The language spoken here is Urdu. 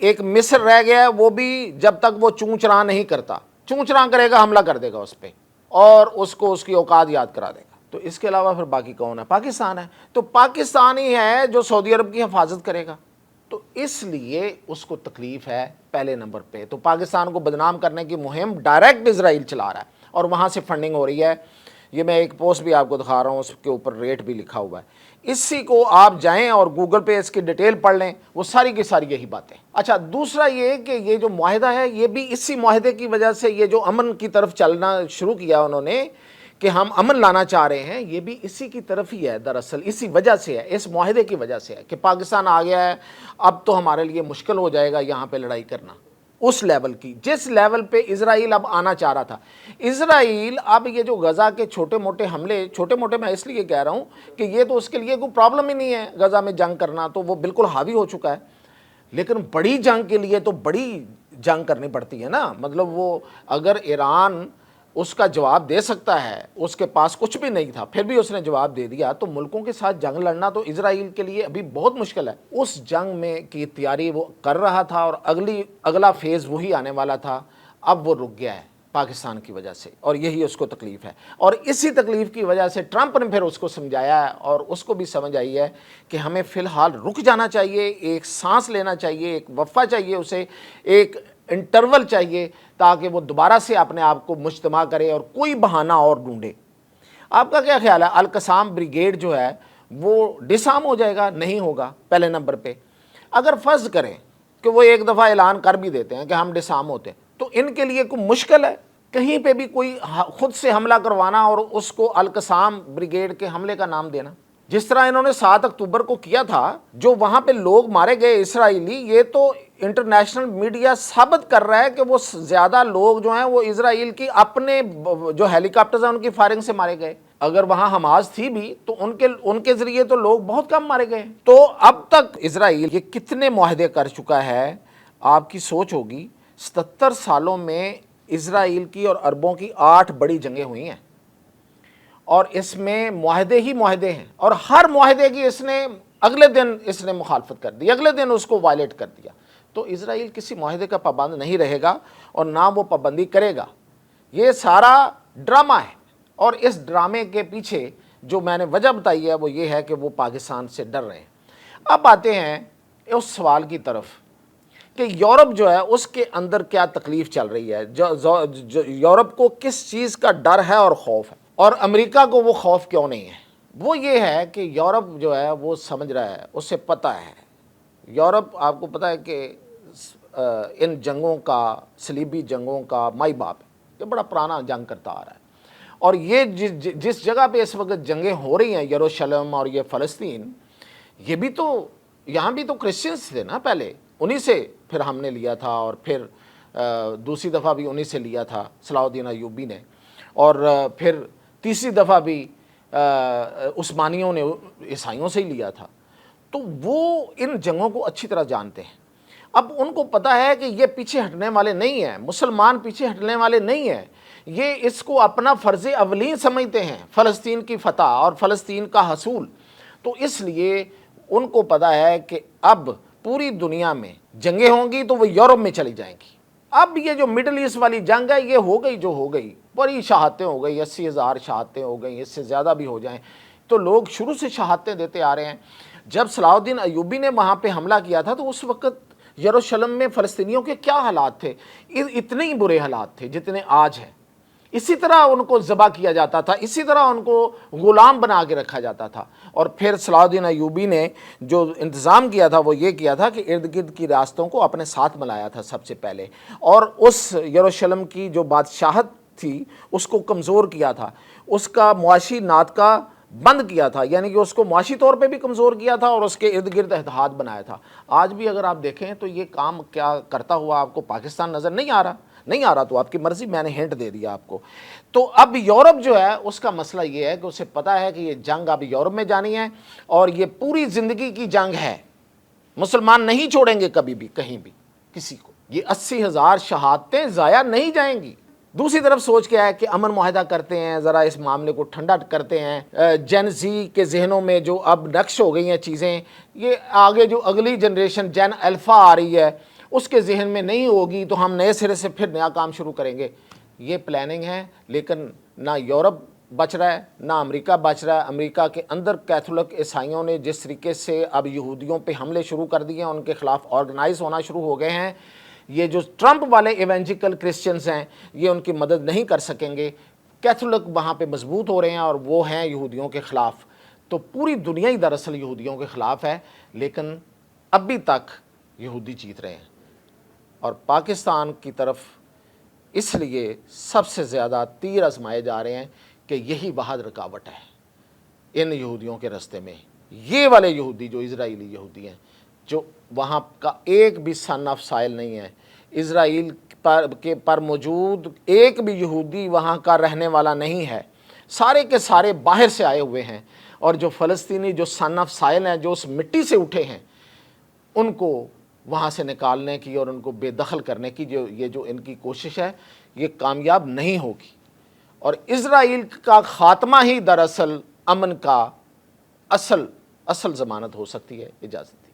ایک مصر رہ گیا ہے، وہ بھی جب تک وہ چون چراں نہیں کرتا، چون چراں کرے گا حملہ کر دے گا اس پہ اور اس کو اس کی اوقات یاد کرا دے گا۔ تو اس کے علاوہ پھر باقی کون ہے؟ پاکستان ہے۔ تو پاکستان ہی ہے جو سعودی عرب کی حفاظت کرے گا، تو اس لیے اس کو تکلیف ہے پہلے نمبر پہ۔ تو پاکستان کو بدنام کرنے کی مہم ڈائریکٹ اسرائیل چلا رہا ہے اور وہاں سے فنڈنگ ہو رہی ہے۔ یہ میں ایک پوسٹ بھی آپ کو دکھا رہا ہوں، اس کے اوپر ریٹ بھی لکھا ہوا ہے، اسی کو آپ جائیں اور گوگل پہ اس کی ڈیٹیل پڑھ لیں، وہ ساری کی ساری یہی باتیں۔ اچھا، دوسرا یہ کہ یہ جو معاہدہ ہے یہ بھی اسی معاہدے کی وجہ سے، یہ جو امن کی طرف چلنا شروع کیا انہوں نے کہ ہم امن لانا چاہ رہے ہیں، یہ بھی اسی کی طرف ہی ہے، دراصل اسی وجہ سے ہے، اس معاہدے کی وجہ سے ہے کہ پاکستان آ گیا ہے، اب تو ہمارے لیے مشکل ہو جائے گا یہاں پہ لڑائی کرنا، اس لیول کی جس لیول پہ اسرائیل اب آنا چاہ رہا تھا۔ اسرائیل اب یہ جو غزہ کے چھوٹے موٹے حملے، چھوٹے موٹے میں اس لیے کہہ رہا ہوں کہ یہ تو اس کے لیے کوئی پرابلم ہی نہیں ہے غزہ میں جنگ کرنا، تو وہ بالکل حاوی ہو چکا ہے، لیکن بڑی جنگ کے لیے تو بڑی جنگ کرنی پڑتی ہے نا۔ مطلب وہ اگر ایران اس کا جواب دے سکتا ہے، اس کے پاس کچھ بھی نہیں تھا پھر بھی اس نے جواب دے دیا، تو ملکوں کے ساتھ جنگ لڑنا تو اسرائیل کے لیے ابھی بہت مشکل ہے۔ اس جنگ میں کی تیاری وہ کر رہا تھا اور اگلا فیز وہی آنے والا تھا، اب وہ رک گیا ہے پاکستان کی وجہ سے، اور یہی اس کو تکلیف ہے۔ اور اسی تکلیف کی وجہ سے ٹرمپ نے پھر اس کو سمجھایا ہے اور اس کو بھی سمجھ آئی ہے کہ ہمیں فی الحال رک جانا چاہیے، ایک سانس لینا چاہیے، ایک وقفہ چاہیے، اسے ایک انٹرول چاہیے تاکہ وہ دوبارہ سے اپنے آپ کو مجتمع کرے اور کوئی بہانہ اور ڈھونڈے۔ آپ کا کیا خیال ہے؟ القسام بریگیڈ جو ہے وہ ڈسارم ہو جائے گا؟ نہیں ہوگا پہلے نمبر پہ۔ اگر فرض کریں کہ وہ ایک دفعہ اعلان کر بھی دیتے ہیں کہ ہم ڈسارم ہوتے ہیں، تو ان کے لیے کوئی مشکل ہے کہیں پہ بھی کوئی خود سے حملہ کروانا اور اس کو القسام بریگیڈ کے حملے کا نام دینا؟ جس طرح انہوں نے 7 اکتوبر کو کیا تھا، جو وہاں پہ لوگ مارے گئے اسرائیلی، یہ تو انٹرنیشنل میڈیا ثابت کر رہا ہے کہ وہ زیادہ لوگ جو ہیں وہ اسرائیل کی اپنے جو ہیلی کاپٹرز ہیں ان کی فائرنگ سے مارے گئے۔ اگر وہاں حماس تھی بھی تو ان کے ذریعے تو لوگ بہت کم مارے گئے۔ تو اب تک اسرائیل یہ کتنے معاہدے کر چکا ہے؟ آپ کی سوچ ہوگی 77 سالوں میں اسرائیل کی اور عربوں کی 8 بڑی جنگیں ہوئی ہیں، اور اس میں معاہدے ہی معاہدے ہیں، اور ہر معاہدے کی اس نے اگلے دن اس نے مخالفت کر دی، اگلے دن اس کو وائلیٹ کر دیا۔ تو اسرائیل کسی معاہدے کا پابند نہیں رہے گا اور نہ وہ پابندی کرے گا۔ یہ سارا ڈرامہ ہے، اور اس ڈرامے کے پیچھے جو میں نے وجہ بتائی ہے وہ یہ ہے کہ وہ پاکستان سے ڈر رہے ہیں۔ اب آتے ہیں اس سوال کی طرف کہ یورپ جو ہے اس کے اندر کیا تکلیف چل رہی ہے، یورپ کو کس چیز کا ڈر ہے اور خوف ہے، اور امریکہ کو وہ خوف کیوں نہیں ہے؟ وہ یہ ہے کہ یورپ جو ہے وہ سمجھ رہا ہے، اسے پتہ ہے، یورپ آپ کو پتہ ہے کہ ان جنگوں کا، صلیبی جنگوں کا مائی باپ ہے، یہ بڑا پرانا جنگ کرتا آ رہا ہے، اور یہ جس جگہ پہ اس وقت جنگیں ہو رہی ہیں، یروشلم اور یہ فلسطین، یہ بھی تو یہاں بھی تو کرسچنس تھے نا پہلے، انہی سے پھر ہم نے لیا تھا، اور پھر دوسری دفعہ بھی انہی سے لیا تھا صلاح الدین ایوبی نے، اور پھر تیسری دفعہ بھی عثمانیوں نے عیسائیوں سے ہی لیا تھا۔ تو وہ ان جنگوں کو اچھی طرح جانتے ہیں۔ اب ان کو پتہ ہے کہ یہ پیچھے ہٹنے والے نہیں ہیں، مسلمان پیچھے ہٹنے والے نہیں ہیں، یہ اس کو اپنا فرض اولین سمجھتے ہیں، فلسطین کی فتح اور فلسطین کا حصول۔ تو اس لیے ان کو پتہ ہے کہ اب پوری دنیا میں جنگیں ہوں گی تو وہ یورپ میں چلی جائیں گی۔ اب یہ جو مڈل ایسٹ والی جنگ ہے یہ ہو گئی جو ہو گئی، بڑی شہادتیں ہو گئی، 80,000 شہادتیں ہو گئیں، اس سے زیادہ بھی ہو جائیں، تو لوگ شروع سے شہادتیں دیتے آ رہے ہیں۔ جب صلاح الدین ایوبی نے وہاں پہ حملہ کیا تھا تو اس وقت یروشلم میں فلسطینیوں کے کیا حالات تھے؟ اتنے ہی برے حالات تھے جتنے آج ہیں۔ اسی طرح ان کو ذبح کیا جاتا تھا، اسی طرح ان کو غلام بنا کے رکھا جاتا تھا۔ اور پھر صلاح الدین ایوبی نے جو انتظام کیا تھا وہ یہ کیا تھا کہ ارد گرد کی ریاستوں کو اپنے ساتھ ملایا تھا سب سے پہلے، اور اس یروشلم کی جو بادشاہت تھی اس کو کمزور کیا تھا، اس کا معاشی ناطقہ بند کیا تھا، یعنی کہ اس کو معاشی طور پہ بھی کمزور کیا تھا اور اس کے ارد گرد اتحاد بنایا تھا۔ آج بھی اگر آپ دیکھیں تو یہ کام کیا کرتا ہوا آپ کو پاکستان نظر نہیں آ رہا تو آپ کی مرضی، میں نے ہنٹ دے دیا آپ کو۔ تو اب یورپ جو ہے اس کا مسئلہ یہ ہے کہ اسے پتہ ہے کہ یہ جنگ اب یورپ میں جانی ہے، اور یہ پوری زندگی کی جنگ ہے، مسلمان نہیں چھوڑیں گے کبھی بھی کہیں بھی کسی کو، یہ 80,000 شہادتیں ضائع نہیں جائیں گی۔ دوسری طرف سوچ کے ہے کہ امن معاہدہ کرتے ہیں، ذرا اس معاملے کو ٹھنڈا کرتے ہیں، جین زی کے ذہنوں میں جو اب نقش ہو گئی ہیں چیزیں، یہ آگے جو اگلی جنریشن جین الفا آ رہی ہے اس کے ذہن میں نہیں ہوگی تو ہم نئے سرے سے پھر نیا کام شروع کریں گے. یہ پلاننگ ہے. لیکن نہ یورپ بچ رہا ہے نہ امریکہ بچ رہا ہے. امریکہ کے اندر کیتھولک عیسائیوں نے جس طریقے سے اب یہودیوں پہ حملے شروع کر دیے ہیں, ان کے خلاف آرگنائز ہونا شروع ہو گئے ہیں. یہ جو ٹرمپ والے ایونجیکل کرسچنز ہیں یہ ان کی مدد نہیں کر سکیں گے. کیتھولک وہاں پہ مضبوط ہو رہے ہیں اور وہ ہیں یہودیوں کے خلاف. تو پوری دنیا ہی دراصل یہودیوں کے خلاف ہے, لیکن ابھی تک یہودی جیت رہے ہیں. اور پاکستان کی طرف اس لیے سب سے زیادہ تیر آزمائے جا رہے ہیں کہ یہی واحد رکاوٹ ہے ان یہودیوں کے راستے میں. یہ والے یہودی جو اسرائیلی یہودی ہیں, جو وہاں کا ایک بھی سن آف سائل نہیں ہے, اسرائیل پر موجود ایک بھی یہودی وہاں کا رہنے والا نہیں ہے, سارے کے سارے باہر سے آئے ہوئے ہیں. اور جو فلسطینی جو سن آف سائل ہیں, جو اس مٹی سے اٹھے ہیں, ان کو وہاں سے نکالنے کی اور ان کو بے دخل کرنے کی جو ان کی کوشش ہے یہ کامیاب نہیں ہوگی. اور اسرائیل کا خاتمہ ہی دراصل امن کا اصل ضمانت ہو سکتی ہے. اجازت دی.